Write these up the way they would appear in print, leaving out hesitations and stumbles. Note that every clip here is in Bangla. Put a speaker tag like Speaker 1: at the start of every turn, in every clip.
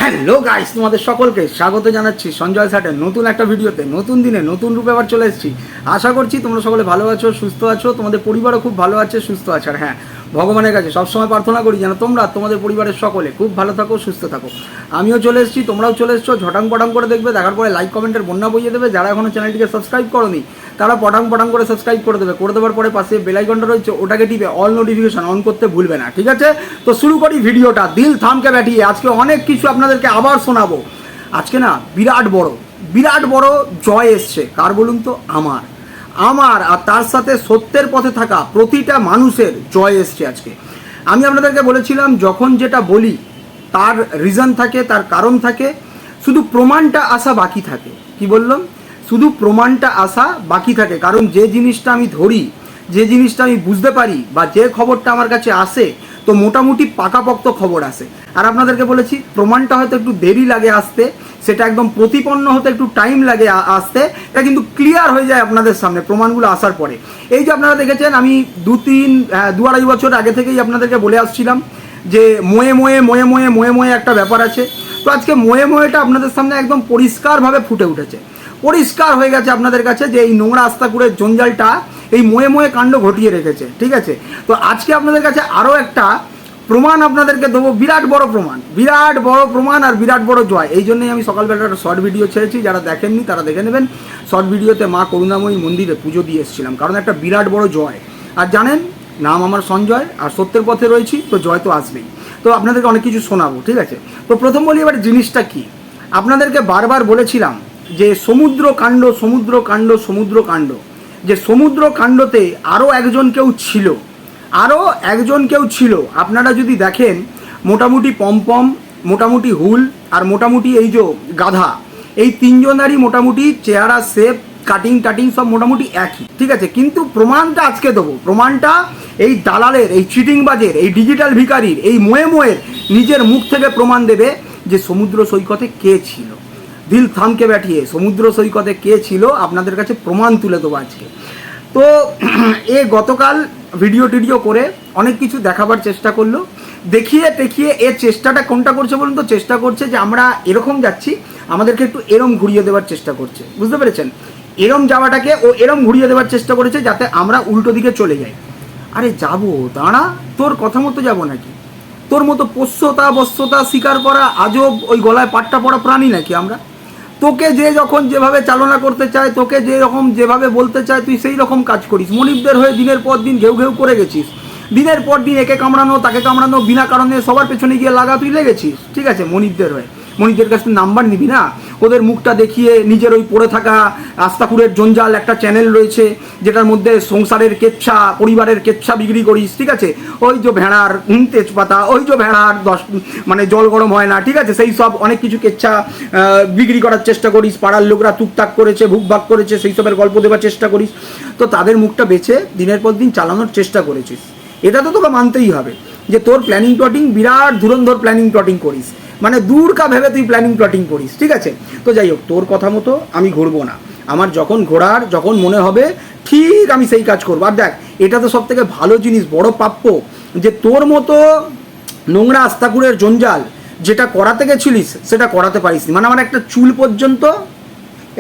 Speaker 1: হ্যালো গাইস, তোমাদের সকলকে স্বাগত জানাচ্ছি সঞ্জয় স্যাটের নতুন একটা ভিডিওতে। নতুন দিনে নতুন রূপে আবার চলে এসেছি। আশা করছি তোমরা সকলে ভালো আছো, সুস্থ আছো, তোমাদের পরিবারও খুব ভালো আছে, সুস্থ আছে। আর হ্যাঁ, ভগবানের কাছে সবসময় প্রার্থনা করি যেন তোমরা তোমাদের পরিবারের সকলে খুব ভালো থাকো, সুস্থ থাকো। আমিও চলে এসেছি, তোমরাও চলে এসছো। ঝটাং পটাং করে দেখবে, দেখার পরে লাইক কমেন্টের বন্যা বইয়ে দেবে। যারা এখনও চ্যানেলটিকে সাবস্ক্রাইব করোনি তারা পটাং পটাং করে সাবস্ক্রাইব করে দেবে। করে দেওয়ার পরে পাশে বেল আইকনটা রয়েছে, ওটাকে টিপে অল নোটিফিকেশন অন করতে ভুলবে না, ঠিক আছে? তো শুরু করি ভিডিওটা দিল থামকে ব্যাঠিয়ে। আজকে অনেক কিছু আপনাদেরকে আবার শোনাবো। আজকে না বিরাট বড় জয় এসছে। কার বলুন তো? আমার আর তার সাথে সত্যের পথে থাকা প্রতিটা মানুষের জয় এসছে আজকে। আমি আপনাদেরকে বলেছিলাম, যখন যেটা বলি তার রিজন থাকে, তার কারণ থাকে, শুধু প্রমাণটা আসা বাকি থাকে। কি বললাম? শুধু প্রমাণটা আসা বাকি থাকে। কারণ যে জিনিসটা আমি ধরি, যে জিনিসটা আমি বুঝতে পারি, বা যে খবরটা আমার কাছে আসে, তো মোটামুটি পাকাপোক্ত খবর আসে। আর আপনাদেরকে বলেছি, প্রমাণটা হয়তো একটু দেরি লাগে আসতে, সেটা একদম প্রতিপন্ন হতে একটু টাইম লাগে আসতে, এটা কিন্তু ক্লিয়ার হয়ে যায় আপনাদের সামনে প্রমাণগুলো আসার পরে। এই যে আপনারা দেখেছেন, আমি দু আড়াই বছর আগে থেকেই আপনাদেরকে বলে আসছিলাম যে মোয়ে একটা ব্যাপার আছে। তো আজকে মোয়েটা আপনাদের সামনে একদম পরিষ্কারভাবে ফুটে উঠেছে, পরিষ্কার হয়ে গেছে আপনাদের কাছে যে এই নোংরা আস্তাকুড়ের জঞ্জালটা এই মোয়ে কাণ্ড ঘটিয়ে রেখেছে, ঠিক আছে? তো আজকে আপনাদের কাছে আরও একটা প্রমাণ আপনাদেরকে দেবো, বিরাট বড় প্রমাণ আর বিরাট বড় জয়। এই জন্যই আমি সকালবেলা একটা শর্ট ভিডিও ছেড়েছি, যারা দেখেননি তারা দেখে নেবেন। শর্ট ভিডিওতে মা করুণাময়ী মন্দিরে পুজো দিয়ে এসেছিলাম, কারণ একটা বিরাট বড় জয়। আর জানেন, নাম আমার সঞ্জয়, আর সত্যের পথে রয়েছি, তো জয় তো আসবেই। তো আপনাদেরকে অনেক কিছু শোনাবো, ঠিক আছে? তো প্রথম বলি এবার জিনিসটা কি। আপনাদেরকে বারবার বলেছিলাম যে সমুদ্র কাণ্ড, যে সমুদ্র কাণ্ডতে আরও একজন কেউ ছিল। আপনারা যদি দেখেন, মোটামুটি পমপম, মোটামুটি হুল, আর মোটামুটি এই যে গাধা, এই তিনজনারই মোটামুটি চেহারা, শেপ, কাটিং সব মোটামুটি একই, ঠিক আছে? কিন্তু প্রমাণটা আজকে দেবো। প্রমাণটা এই দালালের, এই চিটিংবাজের, এই ডিজিটাল ভিখারির, এই মোয়ের নিজের মুখ থেকে প্রমাণ দেবে যে সমুদ্র সৈকতে কে ছিল। দিল থামকে ব্যাঠিয়ে সমুদ্র সৈকতে কে ছিল আপনাদের কাছে প্রমাণ তুলে দেবো আজকে। তো এ গতকাল ভিডিও করে অনেক কিছু দেখাবার চেষ্টা করলো, দেখিয়ে এ চেষ্টাটা কোনটা করছে বলুন তো? চেষ্টা করছে যে আমরা এরকম যাচ্ছি, আমাদেরকে একটু এরম ঘুরিয়ে দেওয়ার চেষ্টা করছে, বুঝতে পেরেছেন? এরম যাওয়াটাকে ও এরম ঘুরিয়ে দেওয়ার চেষ্টা করেছে যাতে আমরা উল্টো দিকে চলে যাই। আরে যাবো, দাঁড়া, তোর কথা মতো যাবো নাকি? তোর মতো বস্যতা স্বীকার করা আজব ওই গলায় পাট্টা পড়া প্রাণী নাকি আমরা? তোকে যে যখন যেভাবে চালনা করতে চায়, তোকে যেভাবে বলতে চায়, তুই সেই রকম কাজ করিস। মনিবদের হয়ে দিনের পর দিন ঘেউ করে গেছিস, দিনের পর দিন একে কামড়ানো তাকে কামড়ানো, বিনা কারণে সবার পেছনে গিয়ে লাগা তুই লেগেছিস, ঠিক আছে? মনিবদের হয়ে, মনিবদের কাছে নাম্বার নিবি না? ওদের মুখটা দেখিয়ে নিজের ওই পড়ে থাকা আস্তাকুড়ের জঞ্জাল একটা চ্যানেল রয়েছে, যেটার মধ্যে সংসারের কেচ্ছা, পরিবারের কেচ্ছা বিক্রি করিস, ঠিক আছে? ওই যে ভেড়ার তেজপাতা, ওই যে ভেড়ার জল গরম হয় না, ঠিক আছে? সেই সব অনেক কিছু কেচ্ছা বিক্রি করার চেষ্টা করিস। পাড়ার লোকরা টুকটাক করেছে, ভুকভাগ করেছে, সেই সবের গল্প দেওয়ার চেষ্টা করিস। তো তাদের মুখটা বেছে দিনের পর দিন চালানোর চেষ্টা করেছিস। এটা তো তোকে মানতেই হবে যে তোর প্ল্যানিং প্লটিং, বিরাট ধুরন্ধর প্ল্যানিং প্লটিং করিস, মানে দূর কা ভেবে তুই প্ল্যানিং প্লটিং করিস, ঠিক আছে? তো যাই হোক, তোর কথা মতো আমি ঘুরবো না। আমার যখন মনে হবে ঠিক আমি সেই কাজ করবো। আর দেখ, এটা তো সব থেকে ভালো জিনিস, বড় প্রাপ্য, যে তোর মতো নোংরা আস্তাকুড়ের জঞ্জাল যেটা করাতে গেছিলিস সেটা করাতে পারিস নি। মানে আমার একটা চুল পর্যন্ত,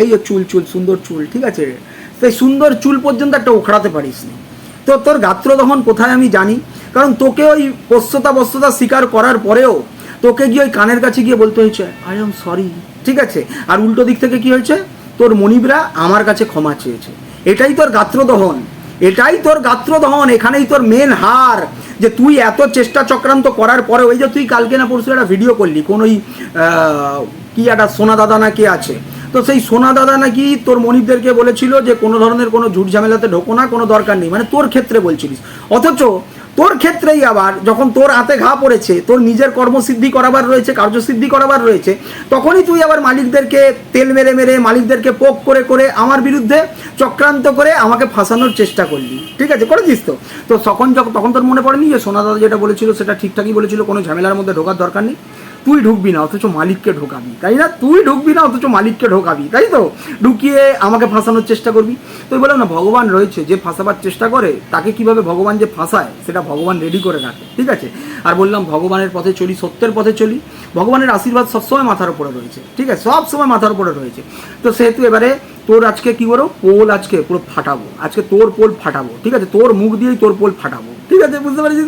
Speaker 1: এই যে চুল সুন্দর চুল, ঠিক আছে? সেই সুন্দর চুল পর্যন্ত একটা ওখড়াতে পারিস নি। তো তোর গাত্রদহন কোথায় আমি জানি, কারণ তোকে ওই বস্যতা স্বীকার করার পরেও তোকে গিয়ে ওই কানের কাছে গিয়ে বলতে হয়েছে আই এম সরি, ঠিক আছে? আর উল্টো দিক থেকে কি হয়েছে, তোর মনিবরা আমার কাছে ক্ষমা চেয়েছে। এটাই তোর গাত্রদহন, এখানেই তোর মেন হার। যে তুই এত চেষ্টা চক্রান্ত করার পরে, ওই যে তুই কালকে না পরশু একটা ভিডিও করলি, কোন ওই কি একটা সোনা দাদা না কে আছে, তো সেই সোনা দাদা নাকি তোর মনিবদেরকে বলেছিল যে কোনো ধরনের কোনো ঝুট ঝামেলাতে ঢোকো না, কোনো দরকার নেই, মানে তোর ক্ষেত্রে বলছিলিস। অথচ তোর ক্ষেত্রেই আবার যখন তোর হাতে ঘা পড়েছে, তোর নিজের কর্মসিদ্ধি করাবার রয়েছে, কার্যসিদ্ধি করাবার রয়েছে, তখনই তুই আবার মালিকদেরকে তেল মেরে মালিকদেরকে পোক করে আমার বিরুদ্ধে চক্রান্ত করে আমাকে ফাঁসানোর চেষ্টা করলি, ঠিক আছে? করেছিস তো। তো তখন তোর মনে পড়েনি যে সোনা দাদা যেটা বলেছিল সেটা ঠিকঠাকই বলেছিল, কোনো ঝামেলার মধ্যে ঢোকার দরকার নেই? তুই ঢুকবি না অথচ মালিককে ঢোকাবি, তাই না? তুই ঢুকবি না অথচ মালিককে ঢোকাবি, তাই তো? ঢুকিয়ে আমাকে ফাঁসানোর চেষ্টা করবি। তো বললাম না, ভগবান রয়েছে, যে ফাঁসাবার চেষ্টা করে তাকে কিভাবে ভগবান যে ফাঁসায় সেটা ভগবান রেডি করে রাখে, ঠিক আছে? আর বললাম ভগবানের পথে চলি, সত্যের পথে চলি, ভগবানের আশীর্বাদ সবসময় মাথার উপরে রয়েছে, ঠিক আছে? সব সময় মাথার উপরে রয়েছে। তো সেহেতু এবারে তোর আজকে কি করো, পোল আজকে পুরো ফাটাবো, আজকে তোর পোল ফাটাবো, ঠিক আছে? তোর মুখ দিয়েই তোর পোল ফাটাবো, ঠিক আছে? বুঝতে পারিস?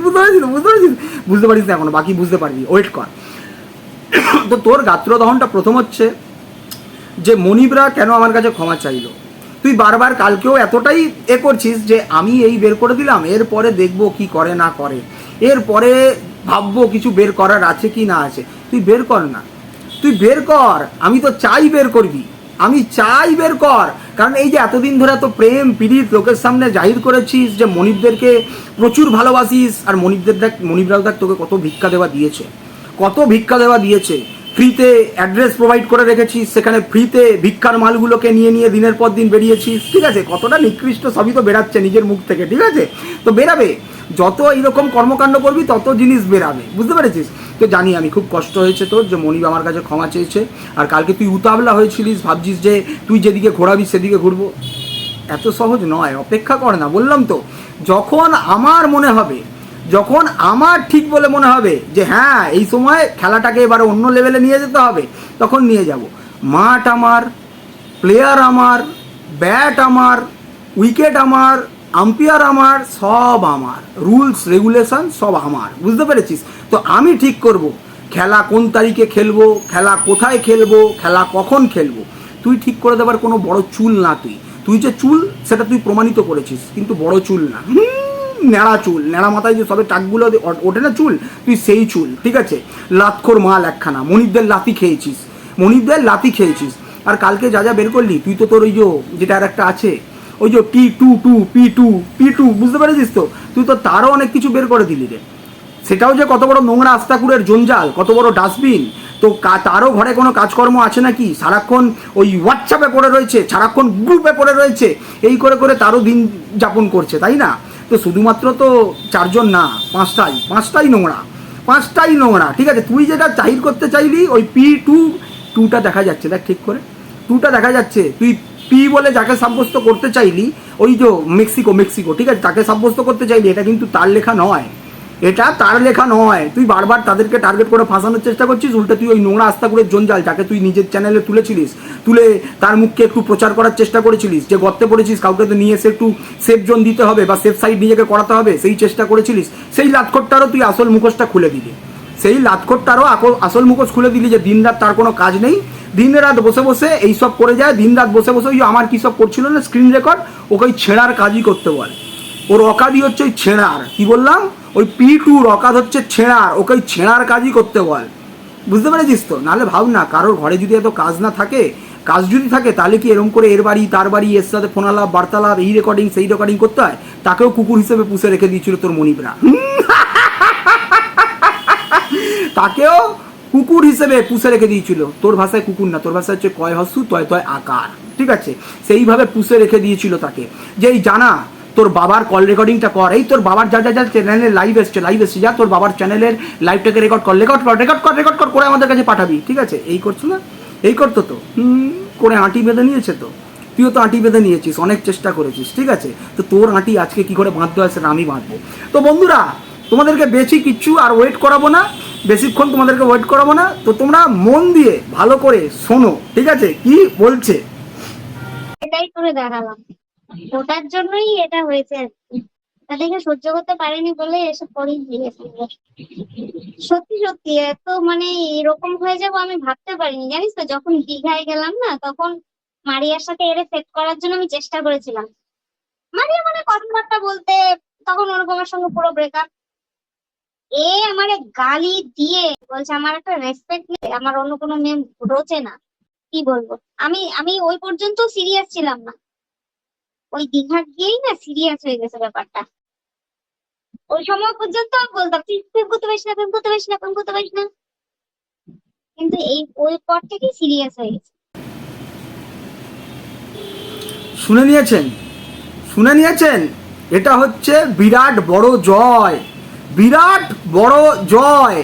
Speaker 1: বুঝতে পারিস না এখনো, বাকি বুঝতে পারবি, ওয়েট কর। তো তোর গাত্রদহনটা প্রথম হচ্ছে যে মনিবরা কেন আমার কাছে ক্ষমা চাইলো। তুই বারবার কালকেও এতটাই করছিস যে আমি এই বের করে দিলাম, এরপরে দেখবো কি করে না করে, এরপরে ভাববো কিছু বের করার আছে কি না আছে। তুই বের কর না, তুই বের কর, আমি তো চাই বের করবি, আমি চাই বের কর। কারণ এই যে এতদিন ধরে এত প্রেম পীড়িত লোকের সামনে জাহির করেছিস যে মনিবদেরকে প্রচুর ভালোবাসিস, আর মনিবদের দেখ, মনিবরাও দেখ তোকে কত ভিক্ষা দেওয়া দিয়েছে, কত ভিক্ষা দেওয়া দিয়েছে। ফ্রিতে অ্যাড্রেস প্রোভাইড করে রেখেছিস, সেখানে ফ্রিতে ভিক্ষার মালগুলোকে নিয়ে নিয়ে দিনের পর দিন বেরিয়েছিস, ঠিক আছে? কতটা নিকৃষ্ট সবই তো বেরাচ্ছে নিজের মুখ থেকে, ঠিক আছে? তো বেরাবে, যত এইরকম কর্মকাণ্ড করবি তত জিনিস বেরাবে, বুঝতে পেরেছিস? তো জানি আমি খুব কষ্ট হয়েছে তোর, যে মনিব আমার কাছে ক্ষমা চেয়েছে। আর কালকে তুই উতাবলা হয়েছিলিস, ভাবছিস যে তুই যেদিকে ঘোরাবি সেদিকে ঘুরবো, এত সহজ নয়, অপেক্ষা কর না। বললাম তো, যখন আমার মনে হবে, যখন আমার ঠিক বলে মনে হবে যে হ্যাঁ এই সময় খেলাটাকে এবারে অন্য লেভেলে নিয়ে যেতে হবে, তখন নিয়ে যাব। মাঠ আমার, প্লেয়ার আমার, ব্যাট আমার, উইকেট আমার, আম্পায়ার আমার, সব আমার, রুলস রেগুলেশন সব আমার, বুঝতে পেরেছিস? তো আমি ঠিক করব খেলা কোন তারিখে খেলবো, খেলা কোথায় খেলবো, খেলা কখন খেলবো। তুই ঠিক করে দেবার কোনো বড় চুল না। তুই যে চুল সেটা তুই প্রমাণিত করেছিস, কিন্তু বড় চুল না, ন্যাড়া চুল, ন্যাড়া মাথায় যে সবে টাকগুলো ওঠে না চুল, তুই সেই চুল, ঠিক আছে? লাতখোর মাল একখানা, মনিবদের লাতি খেয়েছিস, মনিবদের লাতি খেয়েছিস। আর কালকে যা যা বের করলি তুই, তো তোর ওই যেটা আর একটা আছে, ওই যে P2, বুঝতে পেরেছিস তো? তুই তো তারও অনেক কিছু বের করে দিলি রে। সেটাও যে কত বড় নোংরা আস্তাকুরের জঞ্জাল, কত বড় ডাস্টবিন। তো তারও ঘরে কোনো কাজকর্ম আছে নাকি? সারাক্ষণ ওই হোয়াটসঅ্যাপে পড়ে রয়েছে, সারাক্ষণ গ্রুপে পড়ে রয়েছে, এই করে করে তারও দিন যাপন করছে, তাই না? তো শুধুমাত্র তো 4 জন না, পাঁচটাই নোংরা, ঠিক আছে? তুই যেটা জাহির করতে চাইলি ওই টুটা দেখা যাচ্ছে, দেখ ঠিক করে টুটা দেখা যাচ্ছে। তুই পি বলে যাকে সাব্যস্ত করতে চাইলি, ওই যে মেক্সিকো, ঠিক আছে, তাকে সাব্যস্ত করতে চাইলি, এটা কিন্তু তার লেখা নয়, এটা তার লেখা নয়। তুই বারবার তাদেরকে টার্গেট করে ফাঁসানোর চেষ্টা করছিস, উল্টে তুই ওই নোংরা আস্তাকুরের জঞ্জাল, যাকে তুই নিজের চ্যানেলে তুলে তার মুখকে একটু প্রচার করার চেষ্টা করেছিলিস, যে গর্তে পড়েছিস, কাউকে তো নিয়ে এসে একটু সেফ জোন দিতে হবে বা সেফ সাইড নিজেকে করাতে হবে, সেই চেষ্টা করেছিলিস। সেই লাতখোরটারও তুই আসল মুখোশটা খুলে দিলি, আসল মুখোশ খুলে দিলি, যে দিনরাত তার কোনো কাজ নেই, দিনরাত বসে বসে এইসব করে যায়, দিনরাত বসে বসে ওই আমার কী সব করছিল না স্ক্রিন রেকর্ড, ওকে ওই ছেঁড়ার কাজই করতে বলে। ওর অকাদই হচ্ছে ওই ছেঁড়ার, কি বললাম, ওই P2 অকাদ হচ্ছে ছেঁড়ার, ওকে ওই ছেঁড়ার কাজই করতে বল, বুঝতে পেরেছিস তো? নাহলে ভাব না, কারোর ঘরে যদি এত কাজ না থাকে, কাজ যদি থাকে, তাহলে কি এরকম করে এর বাড়ি তার বাড়ি, এর সাথে ফোনালাপ বার্তালাপ, এই রেকর্ডিং সেই রেকর্ডিং করতে হয়? তাকেও কুকুর হিসেবে পুষে রেখে দিয়েছিল তোর মনিবরা, তাকেও কুকুর হিসেবে পুষে রেখে দিয়েছিল। তোর ভাষায় কুকুর না, তোর ভাষায় হচ্ছে কয় হস্যু তয় তয় আকার, ঠিক আছে? সেইভাবে পুষে রেখে দিয়েছিল তাকে, যে এই জানা তোর বাবার কল রেকর্ডিংটা কর, এই তোর বাবার যা চ্যানেলে লাইভ এসছে যা তোর বাবার চ্যানেলের লাইভটাকে রেকর্ড কর করে আমাদের কাছে পাঠাবি, ঠিক আছে? এই করছো না, এই করতো তো করে আঁটি বেঁধে নিয়েছে তো, তুইও তো আঁটি বেঁধে নিয়েছিস, অনেক চেষ্টা করেছিস, ঠিক আছে? তো তোর আঁটি আজকে কি করে বাঁধতে হয় সেটা আমি বাঁধবো। তো বন্ধুরা, তোমাদেরকে বেশি কিচ্ছু আর ওয়েট করাবো না, বেশিক্ষণ তোমাদেরকে ওয়েট করাবো না। তো তোমরা মন দিয়ে ভালো করে শোনো, ঠিক আছে কি বলছে।
Speaker 2: এটাই করে দেখালাম, ওটার জন্যই এটা হয়েছে আর কি। তা দেখে সহ্য করতে পারেনি বলে এসব করেই দিয়েছে। সত্যি সত্যি এত মানে এরকম হয়ে যাবো আমি ভাবতে পারিনি, জানিস তো? যখন দীঘায় গেলাম না, তখন মারিয়ার সাথে এর সেট করার জন্য আমি চেষ্টা করেছিলাম। মারিয়া মানে কথাবার্তা বলতে, তখন অনুপমার সঙ্গে পুরো ব্রেকআপ। আমারে গালি দিয়ে বলছে আমার একটা রেসপেক্ট নেই, আমার অন্য কোনো মেয়ে রোচে না। কি বলবো, আমি আমি ওই পর্যন্ত সিরিয়াস ছিলাম না, ওই দীঘা গিয়েই না সিরিয়াস হয়ে গেছে ব্যাপারটা। ওই সময় পর্যন্ত আমি বলতাম তুই প্রেম করতে পারিস না, কিন্তু ওই পর থেকেই সিরিয়াস হয়ে গেছে।
Speaker 1: শুনে নিয়েছেন, এটা হচ্ছে বিরাট বড় জয়,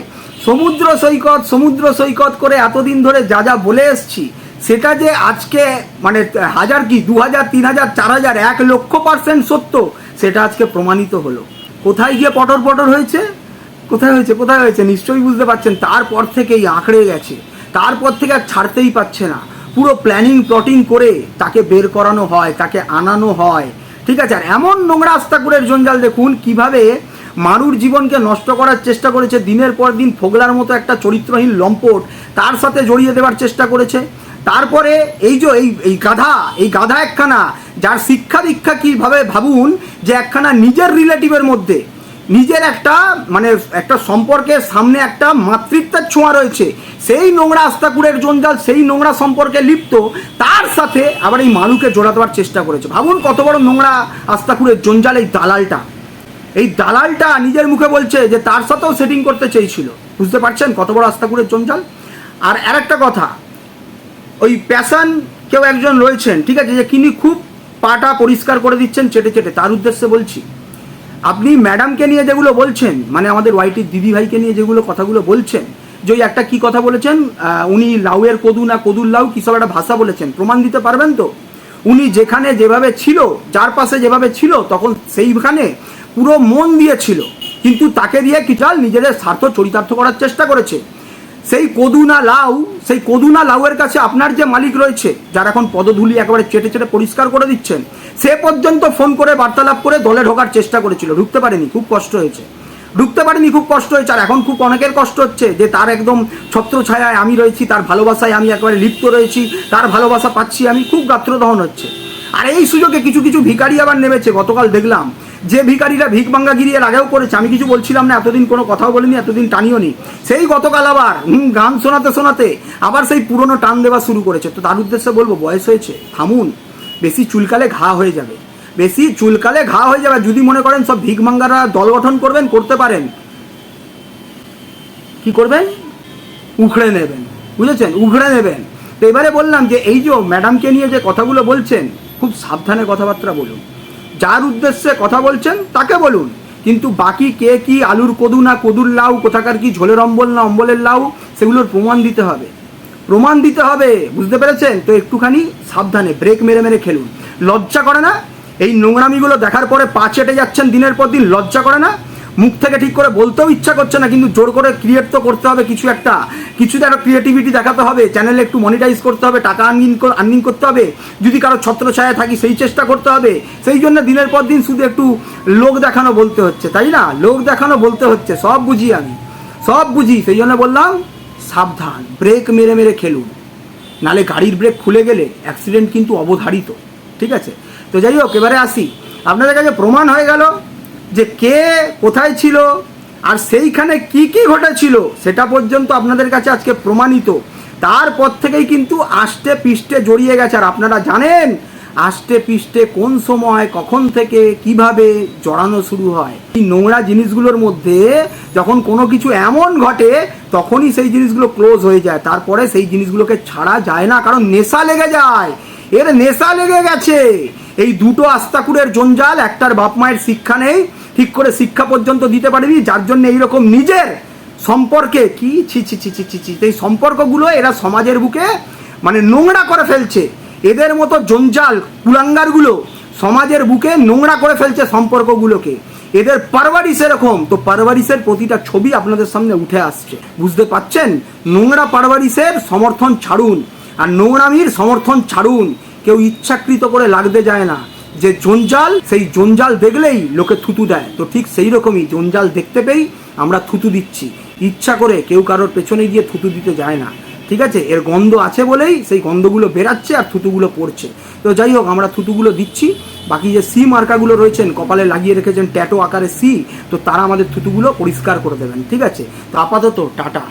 Speaker 1: সমুদ্র সৈকত করে এতদিন ধরে যা যা বলে এসছি সেটা যে আজকে মানে হাজার কি 2000 3000 4000 1,00,000% সত্য, সেটা আজকে প্রমাণিত হলো। কোথায় গিয়ে পটর হয়েছে, কোথায় হয়েছে নিশ্চয়ই বুঝতে পারছেন। তারপর থেকেই আঁকড়ে গেছে, তারপর থেকে আর ছাড়তেই পারছে না। পুরো প্ল্যাটিং করে তাকে বের করানো হয়, তাকে আনানো হয়, ঠিক আছে। আর এমন নোংরা আস্তাকুরের জঞ্জাল দেখুন কিভাবে মারুর জীবনকে নষ্ট করার চেষ্টা করেছে। দিনের পর দিন ফোগলার মতো একটা চরিত্রহীন লম্পট তার সাথে জড়িয়ে দেওয়ার চেষ্টা করেছে। তারপরে এই যে এই গাধা একখানা, যার শিক্ষা দীক্ষা কীভাবে ভাবুন যে একখানা নিজের রিলেটিভের মধ্যে নিজের একটা মানে একটা সম্পর্কের সামনে একটা মাতৃত্বের ছোঁয়া রয়েছে, সেই নোংরা আস্তাকুরের জঞ্জাল, সেই নোংরা সম্পর্কে লিপ্ত, তার সাথে আবার এই মারুকে জোড়া দেওয়ার চেষ্টা করেছে। ভাবুন কত বড় নোংরা আস্তাকুরের জঞ্জাল এই দালালটা নিজের মুখে বলছে যে তার সাথেও সেটিং করতে চেয়েছিল। বুঝতে পারছেন কত বড় আস্তাকুরের জঞ্জাল। আর একটা কথা, ওই প্যাশন কেউ একজন রয়েছেন, ঠিক আছে, যে তিনি খুব পাটা পরিষ্কার করে দিচ্ছেন চেটে, তার উদ্দেশ্যে বলছি, আপনি ম্যাডামকে নিয়ে যেগুলো বলছেন, মানে আমাদের ওয়াইটির দিদি ভাইকে নিয়ে যেগুলো কথাগুলো বলছেন, যে ওই একটা কি কথা বলেছেন, উনি লাউয়ের কদু না কদুর লাউ কি সব একটা ভাষা বলেছেন, প্রমাণ দিতে পারবেন তো? উনি যেখানে যেভাবে ছিল, যার পাশে যেভাবে ছিল, তখন সেইখানে পুরো মন দিয়েছিল, কিন্তু তাকে দিয়ে কিটাল নিজেদের স্বার্থ চরিতার্থ করার চেষ্টা করেছে। সেই কদু না লাউয়ের কাছে আপনার যে মালিক রয়েছে, যার এখন পদধূলি একেবারে চেটে পরিষ্কার করে দিচ্ছেন, সে পর্যন্ত ফোন করে বার্তালাপ করে দলে ঢোকার চেষ্টা করেছিল, ঢুকতে পারেনি, খুব কষ্ট হয়েছে। আর এখন খুব অনেকের কষ্ট হচ্ছে যে তার একদম ছত্রছায়ায় আমি রয়েছি, তার ভালোবাসায় আমি একেবারে লিপ্ত রয়েছি, তার ভালোবাসা পাচ্ছি আমি, খুব গাত্রদহন হচ্ছে। আর এই সুযোগে কিছু ভিখারি আবার নেমেছে। গতকাল দেখলাম যে ভিখারিরা ভিক ভাঙ্গাগিরি এর আগেও করেছে, আমি কিছু বলছিলাম না, এতদিন কোনো কথাও বলিনি, এতদিন টানিও নি, সেই গতকাল আবার গান শোনাতে আবার সেই পুরনো টান দেওয়া শুরু করেছে। তো তার উদ্দেশ্যে বলবো, বয়স হয়েছে, থামুন, বেশি চুলকালে ঘা হয়ে যাবে। যদি মনে করেন সব ভিক ভাঙ্গারা দল গঠন করবেন, করতে পারেন, কি করবেন, উখড়ে নেবেন, বুঝেছেন, উখড়ে নেবেন। তো এবারে বললাম যে এই যে ম্যাডামকে নিয়ে যে কথাগুলো বলছেন, খুব সাবধানে কথাবার্তা বলুন, যার উদ্দেশ্যে কথা বলছেন তাকে বলুন, কিন্তু বাকি কে কি আলুর কদু না কদুর লাউ, কোথাকার কি ঝোলের অম্বল না অম্বলের লাউ, সেগুলোর প্রমাণ দিতে হবে, বুঝতে পেরেছেন? তো একটুখানি সাবধানে ব্রেক মেরে খেলুন। লজ্জা করে না এই নোংরামিগুলো দেখার পরে? পা চেটে যাচ্ছেন দিনের পর দিন, লজ্জা করে না? মুখ থেকে ঠিক করে বলতেও ইচ্ছা করছে না, কিন্তু জোর করে ক্রিয়েট তো করতে হবে, কিছুতে একটা ক্রিয়েটিভিটি দেখাতে হবে, চ্যানেলে একটু মনিটাইজ করতে হবে, টাকা আর্নিং করতে হবে, যদি কারো ছত্রছায়া থাকি সেই চেষ্টা করতে হবে। সেই জন্য দিনের পর দিন শুধু একটু লোক দেখানো বলতে হচ্ছে, তাই না? লোক দেখানো বলতে হচ্ছে, সব বুঝি। সেই জন্য বললাম সাবধান, ব্রেক মেরে খেলুন, নালে গাড়ির ব্রেক খুলে গেলে অ্যাক্সিডেন্ট কিন্তু অবধারিত, ঠিক আছে? তো যাই হোক, এবারে আসি, আপনাদের কাছে প্রমাণ হয়ে গেল যে কে কোথায় ছিল আর সেইখানে কি ঘটেছিল, সেটা পর্যন্ত আপনাদের কাছে আজকে প্রমাণিত। তারপর থেকেই কিন্তু আষ্টে পিষ্টে জড়িয়ে গেছে। আর আপনারা জানেন আষ্টে পিষ্টে কোন সময় কখন থেকে কিভাবে জড়ানো শুরু হয়। এই নোংরা জিনিসগুলোর মধ্যে যখন কোনো কিছু এমন ঘটে, তখনই সেই জিনিসগুলো ক্লোজ হয়ে যায়, তারপরে সেই জিনিসগুলোকে ছাড়া যায় না, কারণ নেশা লেগে যায়। এর নেশা লেগে গেছে। এই দুটো আস্তাকুরের জঞ্জাল, একটার বাপ মায়ের শিক্ষা নেই, ঠিক করে শিক্ষা পর্যন্ত দিতে পারেনি, যার জন্য এইরকম নিজের সম্পর্কে কি ছি, এই সম্পর্কগুলো এরা সমাজের বুকে মানে নোংরা করে ফেলছে। এদের মতো জঞ্জাল কুলাঙ্গারগুলো সমাজের বুকে নোংরা করে ফেলছে সম্পর্কগুলোকে। এদের পারভারিশ এরকম, তো পারভারিশের প্রতিটা ছবি আপনাদের সামনে উঠে আসছে, বুঝতে পাচ্ছেন? নোংরা পারভারিশের সমর্থন ছাড়ুন, আর নোংরামির সমর্থন ছাড়ুন। কেউ ইচ্ছাকৃত করে লাগতে যায় না, যে জঞ্জাল, সেই জঞ্জাল দেখলেই লোকে থুতু দেয়। তো ঠিক সেই রকমই জঞ্জাল দেখতে পেয়েই আমরা থুতু দিচ্ছি, ইচ্ছা করে কেউ কারোর পেছনে গিয়ে থুতু দিতে যায় না, ঠিক আছে? এর গন্ধ আছে বলেই সেই গন্ধগুলো বেরাচ্ছে আর থুতুগুলো পড়ছে। তো যাই হোক, আমরা থুতুগুলো দিচ্ছি। বাকি যে সি মার্কাগুলো রয়েছেন, কপালে লাগিয়ে রেখেছেন ট্যাটু আকারে সি, তো তারা আমাদের থুতুগুলো পরিষ্কার করে দেবেন, ঠিক আছে? তো আপাতত টাটা।